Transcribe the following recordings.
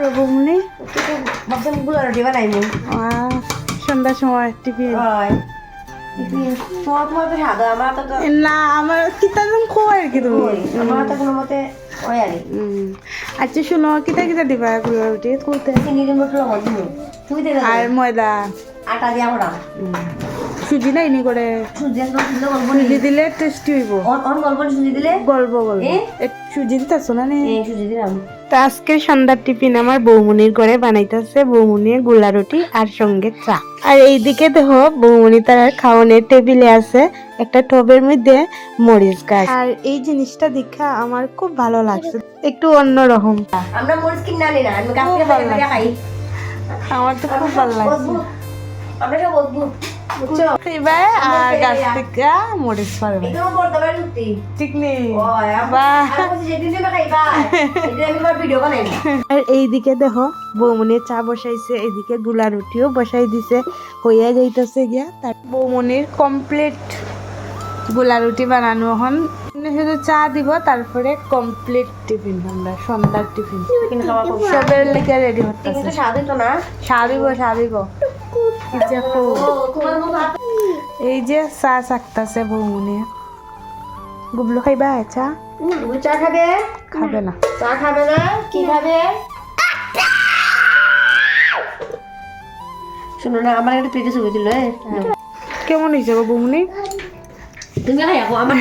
করো বৌমনি? ভাবছিলাম গুলা রুটি বানাইবো। সন্ধ্যার সময় টিফিন। তোমার তো সাদা, আমার তো না আমার কিতা যেন খোয়ার কি তুমি? আমার তো কোনো মতে ওই আরে আচ্ছা শুনো, কিতা কিতা দিবা গুলা রুটি করতে? চিনি দিন বসলো মধ্যে তুমি দেখে আর ময়দা আটা দিয়া ওরা সুজি না ইনি করে সুজি আসলে সুজি গল্প সুজি দিলে টেস্টি হইব। অন গল্প সুজি দিলে গল্প সুজি দিতেছো না নি? সুজি দিলাম। তো আজকে সন্ধ্যার টিফিন আমার বৌমনির ঘরে বানাইতেছে বৌমনির গোলা রুটি আর সঙ্গে চা। আর এইদিকে দেখো বৌমনি তার খাওয়ানোর টেবিলে আছে একটা টবের মধ্যে মরিচ গাছ। আর এই জিনিসটা দেখা আমার খুব ভালো লাগছে, একটু অন্যরকম। আমরা মরিচ কিনে আনি না, আমি গাছ থেকে পেরে পেরে খাই। আমার তো খুব ভালো লাগছে। আমরা সব অদ্ভুত বুঝছো? এবার আর গাছ থেকে মরিচ পারবে একদম বড় বড় সত্যি ঠিক নেই। ওই বাহ। আমি যেদিন দিন খাইবা এটা আমি আবার ভিডিও বানাই। আর এইদিকে দেখো বৌমনির চা বসাইছে, এইদিকে গুলা রুটিও বসাই দিছে, হইয়া যাইতেছে গিয়া। তার বৌমনির কমপ্লিট গোলা রুটি বানানো হন, শুধু চা দিব, তারপরে কমপ্লিট টিফিন আমরা সন্ধ্যার টিফিন সবের লেগে রেডি হতেছে। কিন্তু স্বাদ হতো না, সারিব সারিব তোমার মুখ হাত এই যে চা চাকতাছে বৌমনি। গুবলু খাইবা চা? চা খাবে? খাবে না। চা খাবে না? কি খাবে? শুনো না, আমার একটা প্লেটে ছবি দিল। কেমন হয়েছে গো বৌমনি? তুমি খাই এখন আমার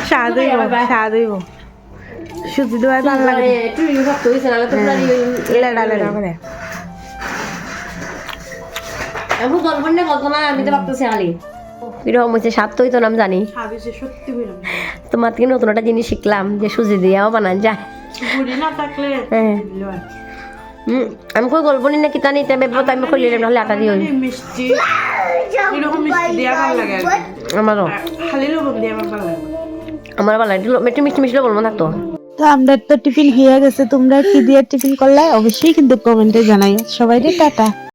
স্বাদ হইব স্বাদ হইব। সুজি দেওয়ার ভালো লাগে একটু শক্ত হয়েছে না তো লেড়া লেড়া করে। এখন গল্প না গল্প না, আমি তো ভাবতেছি খালি এরকম হচ্ছে। স্বাদ তো হইতো না আমি জানি, সত্যি তোমার থেকে নতুন একটা জিনিস শিখলাম যে সুজি দিয়েও বানান যায়। না থাকলে আমি কই গল্প নি না কিতা নিতে বেবত আমি খুলি নাহলে আটা দিও মিষ্টি এরকম মিষ্টি দেয়া ভালো লাগে। আমারও খালি লবণ দিয়ে আমার ভালো লাগে। আমার ভালো লাগে একটু মিষ্টি মিষ্টি বলবো থাকতো। তো আমাদের তো টিফিন হয়ে গেছে, তোমরা কি দিয়ে টিফিন করলে অবশ্যই কিন্তু কমেন্টে জানাই। সবাইকে টাটা।